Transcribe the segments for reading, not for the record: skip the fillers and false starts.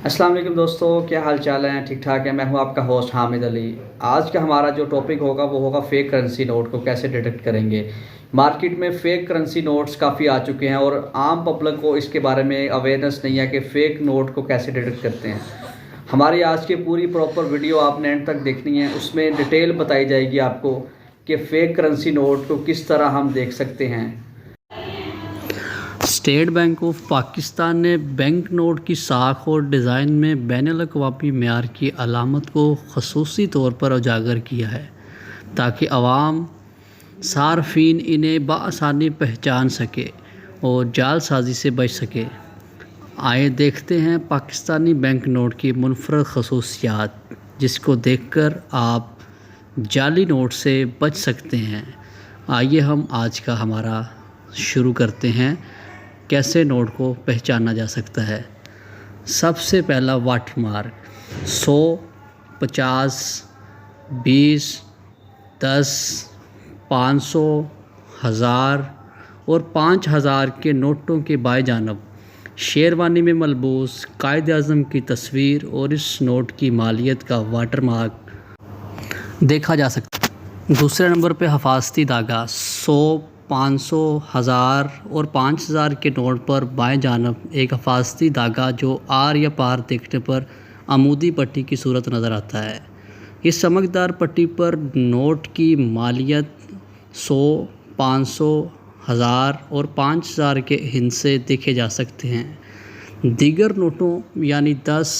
السلام علیکم دوستو، کیا حال چال ہیں؟ ٹھیک ٹھاک ہے؟ میں ہوں آپ کا ہوسٹ حامد علی۔ آج کا ہمارا جو ٹاپک ہوگا وہ ہوگا فیک کرنسی نوٹ کو کیسے ڈیٹیکٹ کریں گے۔ مارکیٹ میں فیک کرنسی نوٹس کافی آ چکے ہیں اور عام پبلک کو اس کے بارے میں اویئرنیس نہیں ہے کہ فیک نوٹ کو کیسے ڈیٹیکٹ کرتے ہیں۔ ہماری آج کی پوری پراپر ویڈیو آپ نے اینڈ تک دیکھنی ہے، اس میں ڈیٹیل بتائی جائے گی آپ کو کہ فیک کرنسی نوٹ کو کس طرح ہم دیکھ سکتے ہیں۔ اسٹیٹ بینک آف پاکستان نے بینک نوٹ کی ساخت اور ڈیزائن میں بین الاقوامی معیار کی علامت کو خصوصی طور پر اجاگر کیا ہے تاکہ عوام صارفین انہیں بآسانی پہچان سکے اور جعل سازی سے بچ سکے۔ آئے دیکھتے ہیں پاکستانی بینک نوٹ کی منفرد خصوصیات، جس کو دیکھ کر آپ جعلی نوٹ سے بچ سکتے ہیں۔ آئیے ہم آج کا ہمارا شروع کرتے ہیں کیسے نوٹ کو پہچانا جا سکتا ہے۔ سب سے پہلا واٹر مارک 100، 50، 20، 10، 500، 1000 اور 5000 کے نوٹوں کے بائیں جانب شیروانی میں ملبوس قائد اعظم کی تصویر اور اس نوٹ کی مالیت کا واٹر مارک دیکھا جا سکتا ہے۔ دوسرے نمبر پہ حفاظتی دھاگا 100، 500، 1000 اور 5000 کے نوٹ پر بائیں جانب ایک حفاظتی دھاگا جو آر یا پار دیکھنے پر عمودی پٹی کی صورت نظر آتا ہے۔ اس چمکدار پٹی پر نوٹ کی مالیت 100، 500، 1000 اور 5000 کے ہندسے دیکھے جا سکتے ہیں۔ دیگر نوٹوں یعنی 10،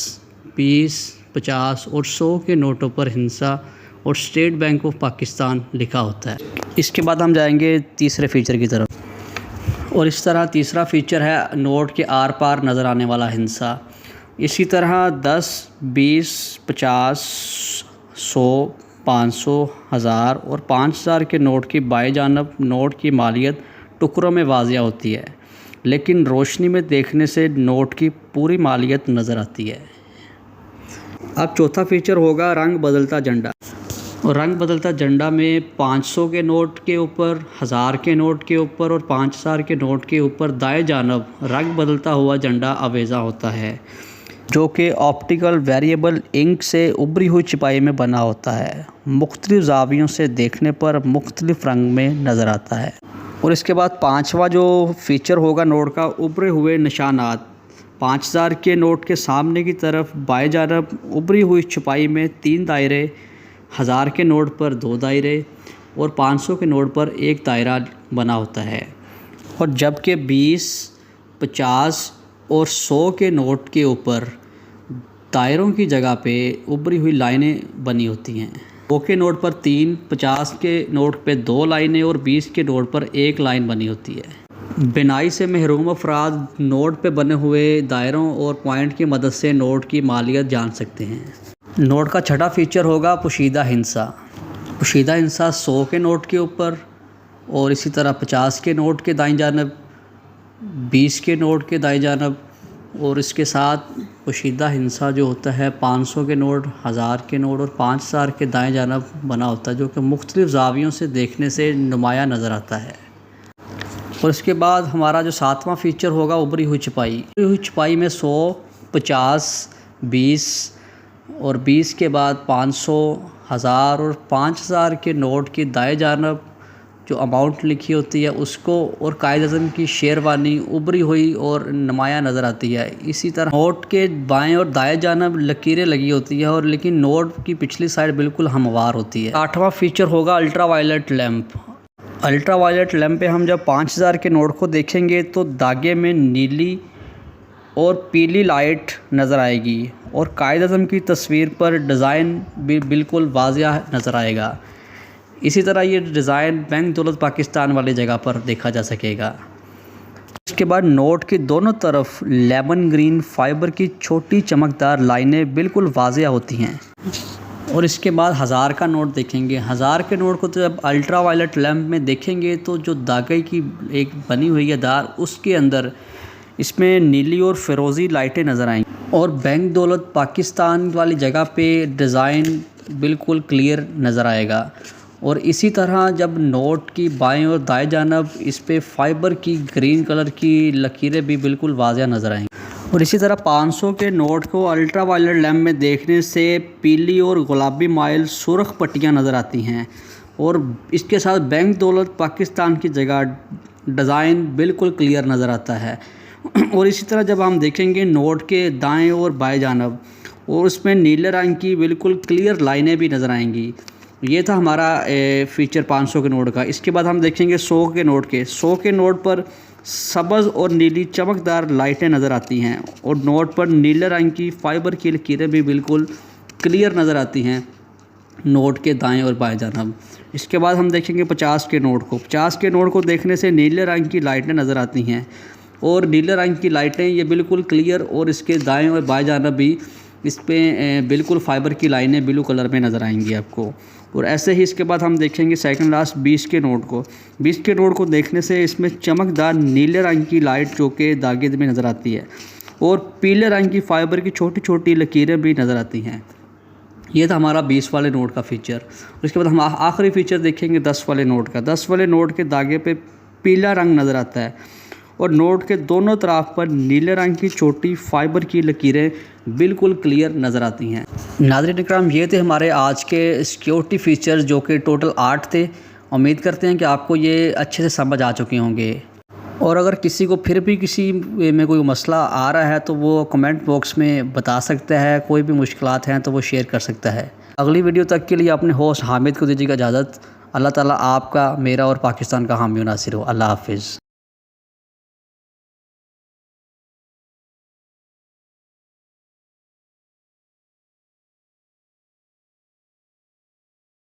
20، 50 اور 100 کے نوٹوں پر ہندسہ اور اسٹیٹ بینک آف پاکستان لکھا ہوتا ہے۔ اس کے بعد ہم جائیں گے تیسرے فیچر کی طرف، اور اس طرح تیسرا فیچر ہے نوٹ کے آر پار نظر آنے والا ہندسہ۔ اسی طرح 10، 20، 50، 100، 500، 1000 اور 5000 کے نوٹ کی بائیں جانب نوٹ کی مالیت ٹکڑوں میں واضح ہوتی ہے، لیکن روشنی میں دیکھنے سے نوٹ کی پوری مالیت نظر آتی ہے۔ اب چوتھا فیچر ہوگا رنگ بدلتا جھنڈا۔ اور رنگ بدلتا جھنڈا میں 500 کے نوٹ کے اوپر، 1000 کے نوٹ کے اوپر اور 5000 کے نوٹ کے اوپر دائیں جانب رنگ بدلتا ہوا جھنڈا آویزاں ہوتا ہے، جو کہ آپٹیکل ویریبل انک سے ابھری ہوئی چھپائی میں بنا ہوتا ہے۔ مختلف زاویوں سے دیکھنے پر مختلف رنگ میں نظر آتا ہے۔ اور اس کے بعد پانچواں جو فیچر ہوگا نوٹ کا، ابھرے ہوئے نشانات۔ 5000 کے نوٹ کے سامنے کی طرف بائیں جانب ابھری ہوئی چھپائی میں 3 دائرے، 1000 کے نوٹ پر 2 دائرے اور 500 کے نوٹ پر 1 دائرہ بنا ہوتا ہے، اور جبکہ 20، 50 اور 100 کے نوٹ کے اوپر دائروں کی جگہ پہ ابھری ہوئی لائنیں بنی ہوتی ہیں۔ 100 کے نوٹ پر 3، 50 کے نوٹ پہ 2 لائنیں اور 20 کے نوٹ پر 1 لائن بنی ہوتی ہے۔ بینائی سے محروم افراد نوٹ پہ بنے ہوئے دائروں اور پوائنٹ کی مدد سے نوٹ کی مالیت جان سکتے ہیں۔ نوٹ کا چھٹا فیچر ہوگا پوشیدہ ہندسہ۔ پوشیدہ ہندسہ 100 کے نوٹ کے اوپر اور اسی طرح 50 کے نوٹ کے دائیں جانب، 20 کے نوٹ کے دائیں جانب، اور اس کے ساتھ پوشیدہ ہندسہ جو ہوتا ہے 500 کے نوٹ، 1000 کے نوٹ اور 5000 کے دائیں جانب بنا ہوتا ہے، جو کہ مختلف زاویوں سے دیکھنے سے نمایاں نظر آتا ہے۔ اور اس کے بعد ہمارا جو ساتواں فیچر ہوگا ابھری ہوئی چھپائی۔ ابھری ہوئی چھپائی میں 100، 50، 20 اور 20 کے بعد 500، 1000 اور 5000 کے نوٹ کی دائیں جانب جو اماؤنٹ لکھی ہوتی ہے اس کو، اور قائد اعظم کی شیروانی ابھری ہوئی اور نمایاں نظر آتی ہے۔ اسی طرح نوٹ کے بائیں اور دائیں جانب لکیریں لگی ہوتی ہیں، اور لیکن نوٹ کی پچھلی سائڈ بالکل ہموار ہوتی ہے۔ آٹھواں فیچر ہوگا ultraviolet lamp. Ultraviolet lamp پہ ہم جب 5000 کے نوٹ کو دیکھیں گے تو دھاگے میں نیلی اور پیلی لائٹ نظر آئے گی، اور قائد اعظم کی تصویر پر ڈیزائن بھی بالکل واضح نظر آئے گا۔ اسی طرح یہ ڈیزائن بینک دولت پاکستان والی جگہ پر دیکھا جا سکے گا۔ اس کے بعد نوٹ کی دونوں طرف لیمن گرین فائبر کی چھوٹی چمکدار لائنیں بالکل واضح ہوتی ہیں۔ اور اس کے بعد 1000 کا نوٹ دیکھیں گے۔ 1000 کے نوٹ کو تو جب الٹرا وائلٹ لیمپ میں دیکھیں گے تو جو دھاگے کی ایک بنی ہوئی ہے دار، اس کے اندر اس میں نیلی اور فیروزی لائٹیں نظر آئیں گی، اور بینک دولت پاکستان والی جگہ پہ ڈیزائن بالکل کلیئر نظر آئے گا۔ اور اسی طرح جب نوٹ کی بائیں اور دائیں جانب اس پہ فائبر کی گرین کلر کی لکیریں بھی بالکل واضح نظر آئیں گی۔ اور اسی طرح 500 کے نوٹ کو الٹرا وائلٹ لیمپ میں دیکھنے سے پیلی اور گلابی مائل سرخ پٹیاں نظر آتی ہیں، اور اس کے ساتھ بینک دولت پاکستان کی جگہ ڈیزائن بالکل کلیئر نظر آتا ہے۔ اور اسی طرح جب ہم دیکھیں گے نوٹ کے دائیں اور بائیں جانب، اور اس میں نیلے رنگ کی بالکل کلیئر لائنیں بھی نظر آئیں گی۔ یہ تھا ہمارا فیچر 500 کے نوٹ کا۔ اس کے بعد ہم دیکھیں گے 100 کے نوٹ کے۔ 100 کے نوٹ پر سبز اور نیلی چمکدار لائٹیں نظر آتی ہیں، اور نوٹ پر نیلے رنگ کی فائبر کی لکیریں بھی بالکل کلیئر نظر آتی ہیں نوٹ کے دائیں اور بائیں جانب۔ اس کے بعد ہم دیکھیں گے 50 کے نوٹ کو۔ 50 کے نوٹ کو دیکھنے سے نیلے رنگ کی لائٹیں نظر آتی ہیں، اور نیلے رنگ کی لائٹیں یہ بالکل کلیئر، اور اس کے دائیں اور بائیں جانب بھی اس پہ بالکل فائبر کی لائنیں بلو کلر میں نظر آئیں گی آپ کو۔ اور ایسے ہی اس کے بعد ہم دیکھیں گے سیکنڈ لاسٹ 20 کے نوٹ کو۔ 20 کے نوٹ کو دیکھنے سے اس میں چمکدار نیلے رنگ کی لائٹ جو کہ داغے میں نظر آتی ہے، اور پیلے رنگ کی فائبر کی چھوٹی چھوٹی لکیریں بھی نظر آتی ہیں۔ یہ تھا ہمارا 20 والے نوٹ کا فیچر۔ اور اس کے بعد ہم آخری فیچر دیکھیں گے 10 والے نوٹ کا۔ 10 والے نوٹ کے داغے پہ پیلا رنگ نظر آتا ہے، اور نوٹ کے دونوں طرف پر نیلے رنگ کی چھوٹی فائبر کی لکیریں بالکل کلیئر نظر آتی ہیں۔ ناظرین اکرام، یہ تھے ہمارے آج کے سیکیورٹی فیچر، جو کہ ٹوٹل 8 تھے۔ امید کرتے ہیں کہ آپ کو یہ اچھے سے سمجھ آ چکے ہوں گے، اور اگر کسی کو پھر بھی کسی میں کوئی مسئلہ آ رہا ہے تو وہ کمنٹ باکس میں بتا سکتا ہے۔ کوئی بھی مشکلات ہیں تو وہ شیئر کر سکتا ہے۔ اگلی ویڈیو تک کے لیے اپنے ہوسٹ حامد کو دیجیے گا اجازت۔ اللہ تعالیٰ آپ کا، میرا اور پاکستان کا حامی و ناصر ہو۔ اللہ حافظ۔